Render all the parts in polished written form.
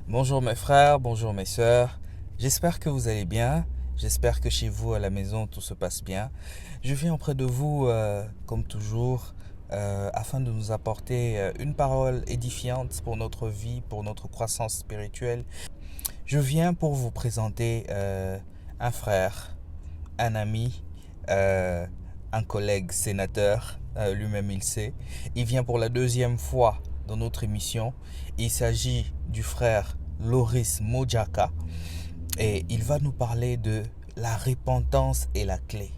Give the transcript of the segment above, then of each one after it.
Bonjour mes frères, bonjour mes sœurs. J'espère que vous allez bien. J'espère que chez vous à la maison tout se passe bien. Je viens auprès de vous comme toujours afin de nous apporter une parole édifiante pour notre vie, pour notre croissance spirituelle. Je viens pour vous présenter un frère, un ami, un collègue sénateur, lui-même il sait. Il vient pour la deuxième fois dans notre émission. Il s'agit du frère Loris Mojaka et il va nous parler de la repentance et la clé.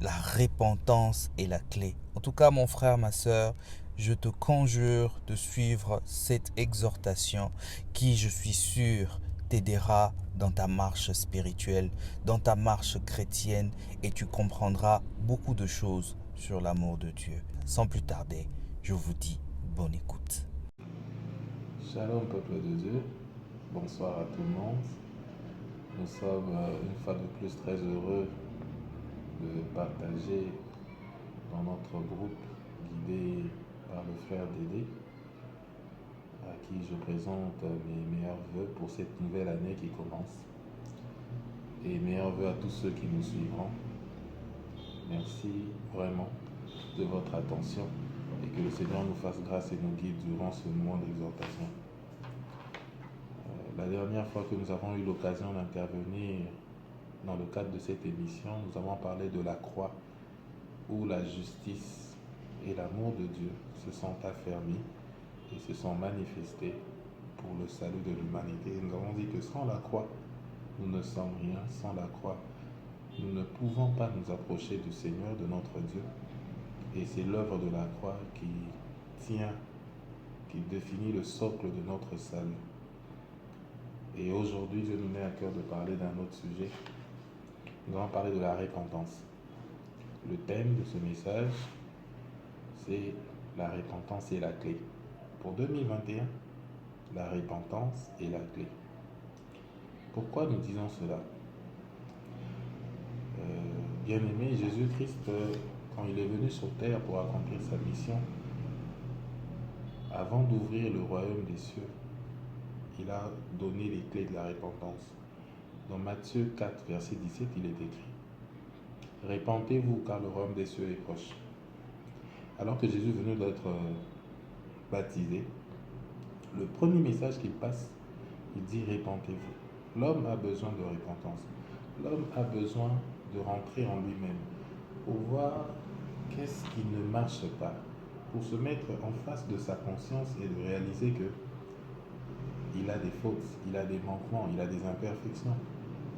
La repentance et la clé. En tout cas, mon frère, ma soeur, je te conjure de suivre cette exhortation qui, je suis sûr, t'aidera dans ta marche spirituelle, dans ta marche chrétienne et tu comprendras beaucoup de choses sur l'amour de Dieu. Sans plus tarder, je vous dis bonne écoute. Shalom peuple de Dieu, bonsoir à tout le monde. Nous sommes une fois de plus très heureux de partager dans notre groupe guidé par le frère Dédé, à qui je présente mes meilleurs voeux pour cette nouvelle année qui commence. Et meilleurs voeux à tous ceux qui nous suivront. Merci vraiment de votre attention et que le Seigneur nous fasse grâce et nous guide durant ce moment d'exhortation. La dernière fois que nous avons eu l'occasion d'intervenir dans le cadre de cette émission, nous avons parlé de la croix où la justice et l'amour de Dieu se sont affermis et se sont manifestés pour le salut de l'humanité. Nous avons dit que sans la croix, nous ne sommes rien. Sans la croix, nous ne pouvons pas nous approcher du Seigneur, de notre Dieu. Et c'est l'œuvre de la croix qui définit le socle de notre salut. Et aujourd'hui, Dieu nous met à cœur de parler d'un autre sujet. Nous allons parler de la repentance. Le thème de ce message, c'est la repentance et la clé. Pour 2021, la repentance et la clé. Pourquoi nous disons cela? Bien-aimé, Jésus-Christ, quand il est venu sur terre pour accomplir sa mission, avant d'ouvrir le royaume des cieux, il a donné les clés de la repentance. Dans Matthieu 4, verset 17, il est écrit « Repentez-vous car le royaume des cieux est proche ». Alors que Jésus venait d'être baptisé, le premier message qu'il passe, il dit « Repentez-vous ». L'homme a besoin de repentance. L'homme a besoin de rentrer en lui-même pour voir qu'est-ce qui ne marche pas, pour se mettre en face de sa conscience et de réaliser que il a des fautes, il a des manquements, il a des imperfections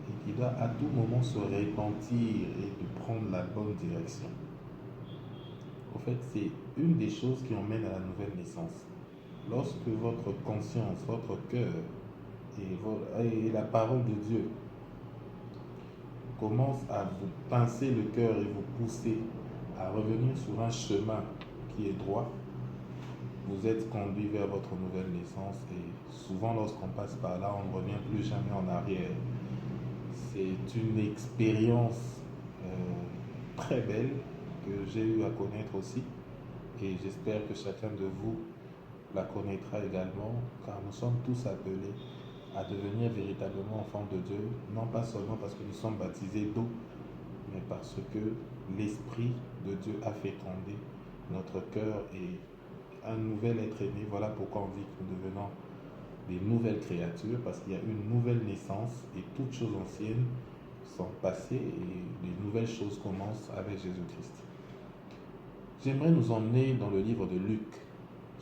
et qu'il doit à tout moment se repentir et de prendre la bonne direction. En fait, c'est une des choses qui emmène à la nouvelle naissance. Lorsque votre conscience, votre cœur et la parole de Dieu commence à vous pincer le cœur et vous pousser à revenir sur un chemin qui est droit, vous êtes conduit vers votre nouvelle naissance et souvent lorsqu'on passe par là, on ne revient plus jamais en arrière. C'est une expérience très belle que j'ai eu à connaître aussi et j'espère que chacun de vous la connaîtra également car nous sommes tous appelés à devenir véritablement enfants de Dieu, non pas seulement parce que nous sommes baptisés d'eau, mais parce que l'Esprit de Dieu a fécondé notre cœur et un nouvel être né. Voilà pourquoi on dit que nous devenons des nouvelles créatures, parce qu'il y a une nouvelle naissance et toutes choses anciennes sont passées et les nouvelles choses commencent avec Jésus-Christ. J'aimerais nous emmener dans le livre de Luc,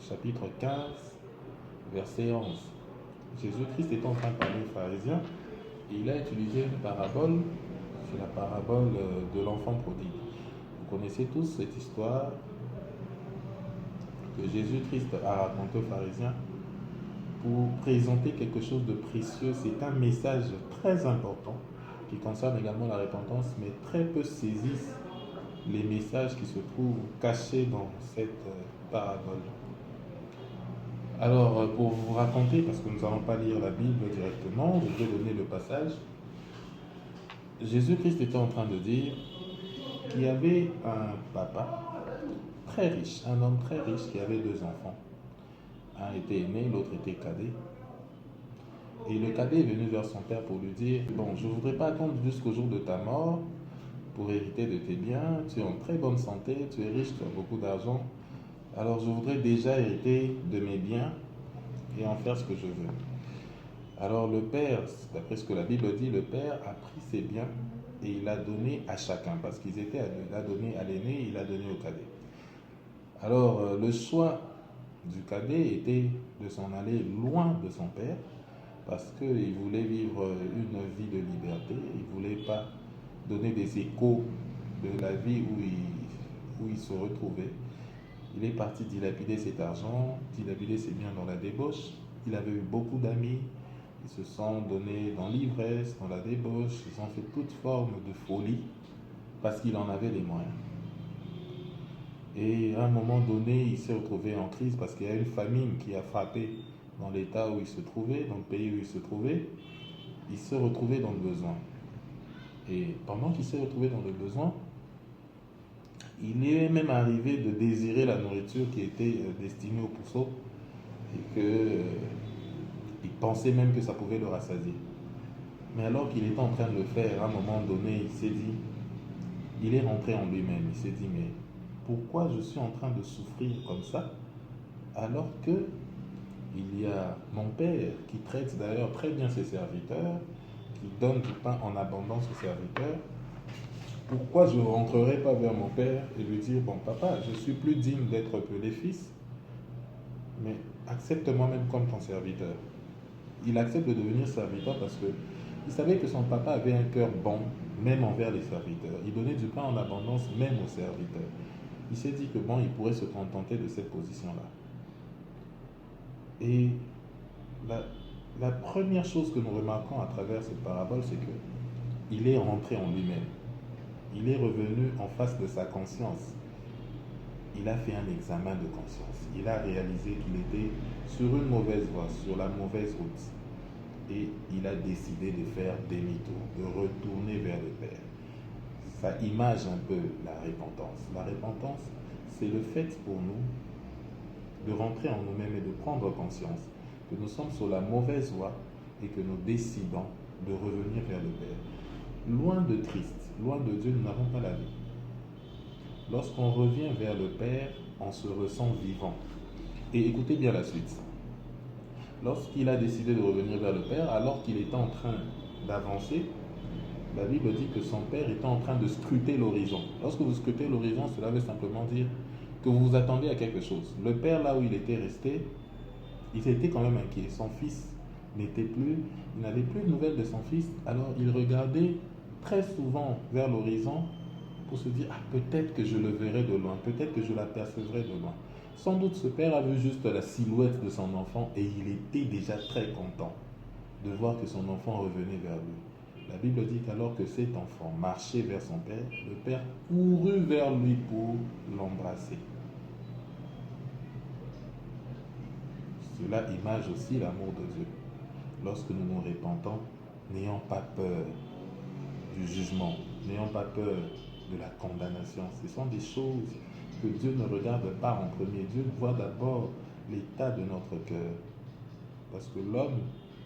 chapitre 15, verset 11. Jésus-Christ est en train de parler aux pharisiens et il a utilisé une parabole, c'est la parabole de l'enfant prodigue. Vous connaissez tous cette histoire que Jésus-Christ a raconté aux pharisiens pour présenter quelque chose de précieux. C'est un message très important qui concerne également la repentance, mais très peu saisissent les messages qui se trouvent cachés dans cette parabole. Alors, pour vous raconter, parce que nous n'allons pas lire la Bible directement, je vais donner le passage. Jésus-Christ était en train de dire qu'il y avait un papa très riche, un homme très riche qui avait deux enfants. Un était aîné, l'autre était cadet. Et le cadet est venu vers son père pour lui dire, bon, je ne voudrais pas attendre jusqu'au jour de ta mort pour hériter de tes biens. Tu es en très bonne santé, tu es riche, tu as beaucoup d'argent. Alors je voudrais déjà hériter de mes biens et en faire ce que je veux. Alors le père, d'après ce que la Bible dit, le père a pris ses biens et il a donné à chacun, parce qu'ils étaient à deux. Il a donné à l'aîné, il a donné au cadet. Alors le choix du cadet était de s'en aller loin de son père, parce qu'il voulait vivre une vie de liberté, il ne voulait pas donner des échos de la vie où il se retrouvait. Il est parti dilapider cet argent, dilapider ses biens dans la débauche. Il avait eu beaucoup d'amis, ils se sont donnés dans l'ivresse, dans la débauche, ils ont fait toute forme de folie parce qu'il en avait les moyens. Et à un moment donné, il s'est retrouvé en crise parce qu'il y a une famine qui a frappé dans l'état où il se trouvait, dans le pays où il se trouvait. Il s'est retrouvé dans le besoin. Et pendant qu'il s'est retrouvé dans le besoin, il est même arrivé de désirer la nourriture qui était destinée aux pourceaux et qu'il pensait même que ça pouvait le rassasier. Mais alors qu'il était en train de le faire, à un moment donné, il s'est dit, il est rentré en lui-même, il s'est dit, mais pourquoi je suis en train de souffrir comme ça alors que il y a mon père qui traite d'ailleurs très bien ses serviteurs, qui donne du pain en abondance aux serviteurs. Pourquoi je ne rentrerai pas vers mon père et lui dire, bon papa, je suis plus digne d'être appelé fils, mais accepte-moi même comme ton serviteur. Il accepte de devenir serviteur parce que il savait que son papa avait un cœur bon, même envers les serviteurs. Il donnait du pain en abondance même aux serviteurs. Il s'est dit que bon, il pourrait se contenter de cette position-là. Et la première chose que nous remarquons à travers cette parabole, c'est que il est rentré en lui-même. Il est revenu en face de sa conscience. Il a fait un examen de conscience. Il a réalisé qu'il était sur une mauvaise voie, sur la mauvaise route. Et il a décidé de faire demi-tour, de retourner vers le Père. Ça image un peu la repentance. La repentance, c'est le fait pour nous de rentrer en nous-mêmes et de prendre conscience que nous sommes sur la mauvaise voie et que nous décidons de revenir vers le Père. Loin de triste, loin de Dieu, nous n'avons pas la vie. Lorsqu'on revient vers le Père, on se ressent vivant. Et écoutez bien la suite. Lorsqu'il a décidé de revenir vers le Père, alors qu'il était en train d'avancer, la Bible dit que son Père était en train de scruter l'horizon. Lorsque vous scrutez l'horizon, cela veut simplement dire que vous vous attendez à quelque chose. Le Père, là où il était resté, il était quand même inquiet. Son fils n'était plus, il n'avait plus de nouvelles de son fils, alors il regardait très souvent vers l'horizon pour se dire, ah, peut-être que je le verrai de loin, peut-être que je l'apercevrai de loin. Sans doute ce père a vu juste la silhouette de son enfant et il était déjà très content de voir que son enfant revenait vers lui. La Bible dit qu'alors que cet enfant marchait vers son père, le père courut vers lui pour l'embrasser. Cela image aussi l'amour de Dieu. Lorsque nous nous repentons, n'ayons pas peur du jugement, n'ayons pas peur de la condamnation. Ce sont des choses que Dieu ne regarde pas en premier. Dieu voit d'abord l'état de notre cœur. Parce que l'homme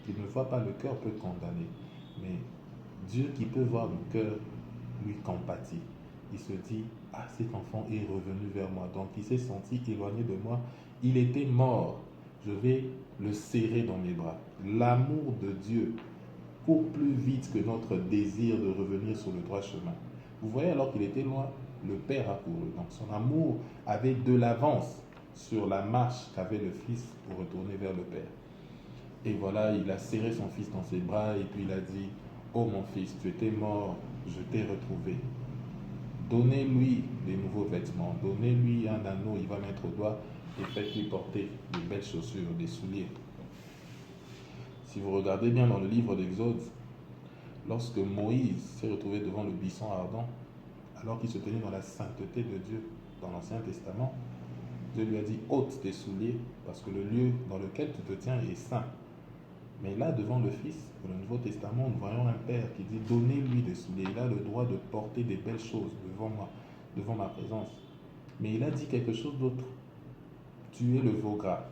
qui ne voit pas le cœur peut condamner. Mais Dieu qui peut voir le cœur, lui compatit. Il se dit, ah, cet enfant est revenu vers moi. Donc il s'est senti éloigné de moi. Il était mort. Je vais le serrer dans mes bras. L'amour de Dieu court plus vite que notre désir de revenir sur le droit chemin. Vous voyez, alors qu'il était loin, le Père a couru. Donc son amour avait de l'avance sur la marche qu'avait le Fils pour retourner vers le Père. Et voilà, il a serré son fils dans ses bras et puis il a dit, oh mon fils, tu étais mort, je t'ai retrouvé. Donnez-lui des nouveaux vêtements, donnez-lui un anneau, il va mettre au doigt et faites-lui porter de belles chaussures, des souliers. Si vous regardez bien dans le livre d'Exode, lorsque Moïse s'est retrouvé devant le buisson ardent, alors qu'il se tenait dans la sainteté de Dieu dans l'Ancien Testament, Dieu lui a dit ôte tes souliers parce que le lieu dans lequel tu te tiens est saint. Mais là, devant le Fils, dans le Nouveau Testament, nous voyons un Père qui dit donnez-lui des souliers. Il a le droit de porter des belles choses devant moi, devant ma présence. Mais il a dit quelque chose d'autre. Tuer le veau gras.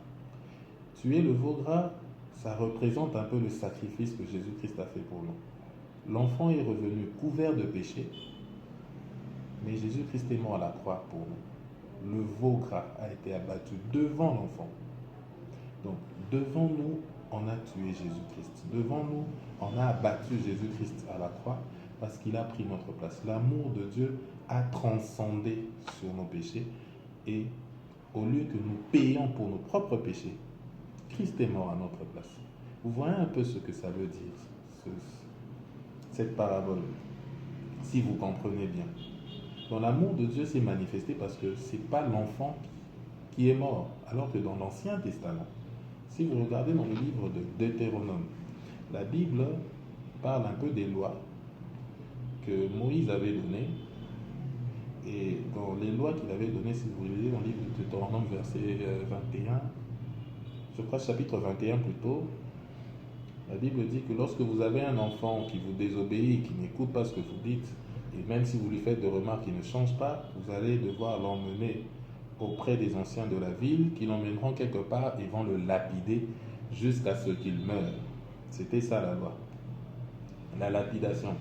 Tuer le veau gras, ça représente un peu le sacrifice que Jésus-Christ a fait pour nous. L'enfant est revenu couvert de péché, mais Jésus-Christ est mort à la croix pour nous. Le veau gras a été abattu devant l'enfant. Donc, devant nous, on a tué Jésus-Christ. Devant nous, on a abattu Jésus-Christ à la croix parce qu'il a pris notre place. L'amour de Dieu a transcendé sur nos péchés et au lieu que nous payions pour nos propres péchés, Christ est mort à notre place. Vous voyez un peu ce que ça veut dire, cette parabole, si vous comprenez bien. Donc l'amour de Dieu s'est manifesté parce que ce n'est pas l'enfant qui est mort, alors que dans l'Ancien Testament, si vous regardez dans le livre de Deutéronome, la Bible parle un peu des lois que Moïse avait données. Et dans les lois qu'il avait données, si vous lisez dans le livre de Deutéronome, verset 21, je crois chapitre 21 plutôt, la Bible dit que lorsque vous avez un enfant qui vous désobéit, qui n'écoute pas ce que vous dites, et même si vous lui faites des remarques qui ne changent pas, vous allez devoir l'emmener auprès des anciens de la ville, qui l'emmèneront quelque part et vont le lapider jusqu'à ce qu'il meure. C'était ça la loi. La lapidation.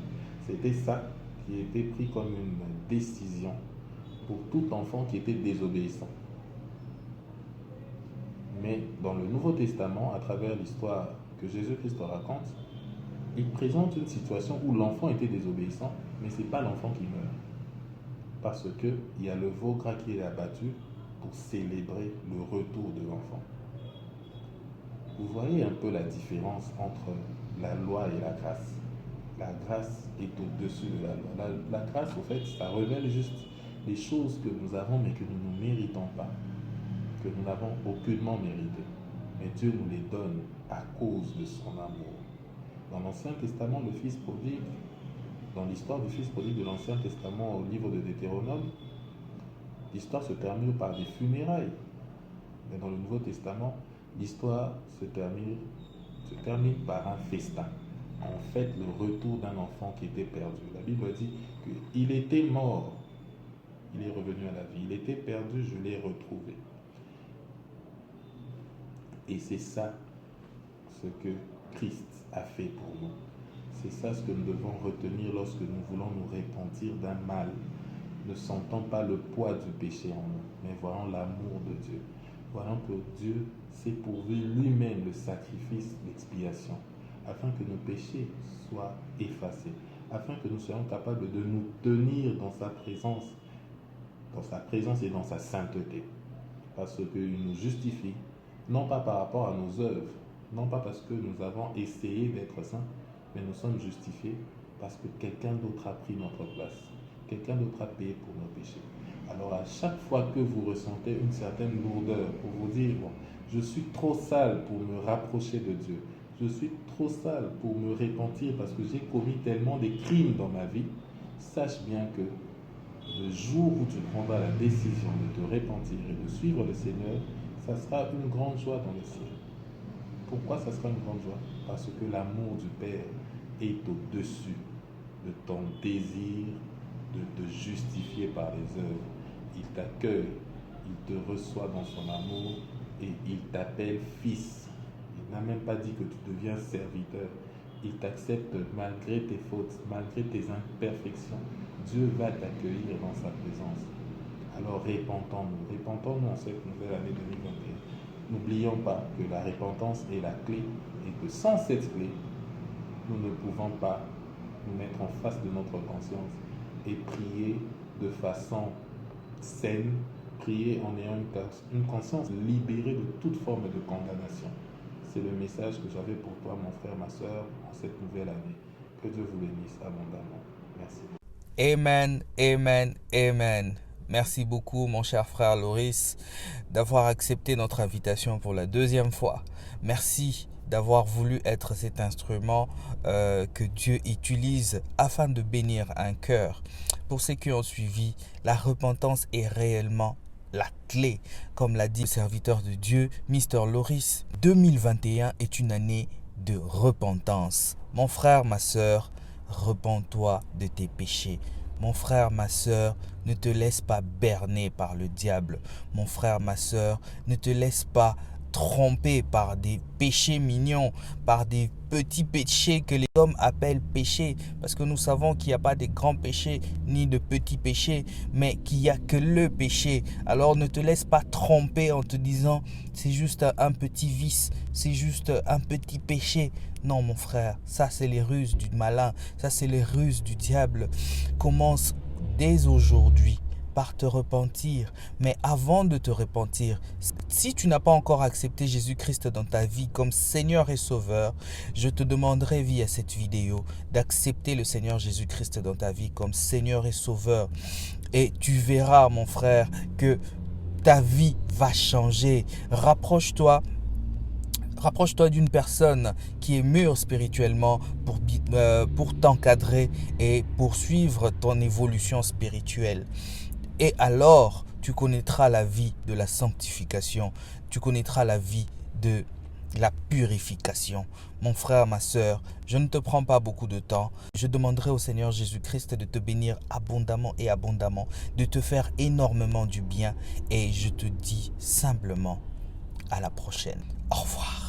C'était ça qui était pris comme une décision pour tout enfant qui était désobéissant. Mais dans le Nouveau Testament, à travers l'histoire que Jésus-Christ raconte, il présente une situation où l'enfant était désobéissant, mais ce n'est pas l'enfant qui meurt. Parce qu'il y a le veau gras qui est abattu pour célébrer le retour de l'enfant. Vous voyez un peu la différence entre la loi et la grâce. La grâce est au-dessus de la loi. La grâce, au fait, ça révèle juste les choses que nous avons mais que nous ne méritons pas, que nous n'avons aucunement mérité. Mais Dieu nous les donne à cause de son amour. Dans l'Ancien Testament, le Fils prodigue, dans l'histoire du Fils prodigue de l'Ancien Testament au livre de Deutéronome, l'histoire se termine par des funérailles. Mais dans le Nouveau Testament, l'histoire se termine par un festin. En fait, le retour d'un enfant qui était perdu. La Bible dit qu'il était mort, il est revenu à la vie. Il était perdu, je l'ai retrouvé. Et c'est ça ce que Christ a fait pour nous. C'est ça ce que nous devons retenir lorsque nous voulons nous repentir d'un mal. Ne sentons pas le poids du péché en nous, mais voyons l'amour de Dieu. Voyons que Dieu s'est pourvu lui-même le sacrifice d'expiation, afin que nos péchés soient effacés, afin que nous soyons capables de nous tenir dans sa présence et dans sa sainteté. Parce qu'il nous justifie, non pas par rapport à nos œuvres, non pas parce que nous avons essayé d'être saints, mais nous sommes justifiés parce que quelqu'un d'autre a pris notre place. Quelqu'un d'autre a payé pour nos péchés. Alors à chaque fois que vous ressentez une certaine lourdeur pour vous dire bon, je suis trop sale pour me rapprocher de Dieu, je suis trop sale pour me repentir parce que j'ai commis tellement de crimes dans ma vie, sache bien que le jour où tu prendras la décision de te repentir et de suivre le Seigneur, ça sera une grande joie dans le ciel. Pourquoi ça sera une grande joie? Parce que l'amour du Père est au-dessus de ton désir de te justifier par les œuvres. Il t'accueille, il te reçoit dans son amour et il t'appelle fils. Il n'a même pas dit que tu deviens serviteur. Il t'accepte malgré tes fautes, malgré tes imperfections. Dieu va t'accueillir dans sa présence. Alors répentons-nous en cette nouvelle année 2021. N'oublions pas que la repentance est la clé et que sans cette clé, nous ne pouvons pas nous mettre en face de notre conscience et prier de façon saine, prier en ayant une conscience libérée de toute forme de condamnation. C'est le message que j'avais pour toi, mon frère, ma soeur, en cette nouvelle année. Que Dieu vous bénisse abondamment. Merci. Amen, amen, amen. Merci beaucoup, mon cher frère Loris, d'avoir accepté notre invitation pour la deuxième fois. Merci d'avoir voulu être cet instrument que Dieu utilise afin de bénir un cœur. Pour ceux qui ont suivi, la repentance est réellement la clé. Comme l'a dit le serviteur de Dieu, Mister Loris, 2021 est une année de repentance. Mon frère, ma sœur, repens-toi de tes péchés. Mon frère, ma sœur, ne te laisse pas berner par le diable. Mon frère, ma sœur, ne te laisse pas tromper par des péchés mignons, par des petits péchés que les hommes appellent péchés, parce que nous savons qu'il n'y a pas de grands péchés ni de petits péchés, mais qu'il n'y a que le péché. Alors ne te laisse pas tromper en te disant c'est juste un petit vice, c'est juste un petit péché. Non mon frère, ça c'est les ruses du malin, ça c'est les ruses du diable. Commence dès aujourd'hui par te repentir. Mais avant de te repentir, si tu n'as pas encore accepté Jésus-Christ dans ta vie comme Seigneur et Sauveur, je te demanderai via cette vidéo d'accepter le Seigneur Jésus-Christ dans ta vie comme Seigneur et Sauveur. Et tu verras, mon frère, que ta vie va changer. Rapproche-toi d'une personne qui est mûre spirituellement pour t'encadrer et poursuivre ton évolution spirituelle. Et alors, tu connaîtras la vie de la sanctification. Tu connaîtras la vie de la purification. Mon frère, ma sœur, je ne te prends pas beaucoup de temps. Je demanderai au Seigneur Jésus-Christ de te bénir abondamment et abondamment, de te faire énormément du bien. Et je te dis simplement à la prochaine. Au revoir.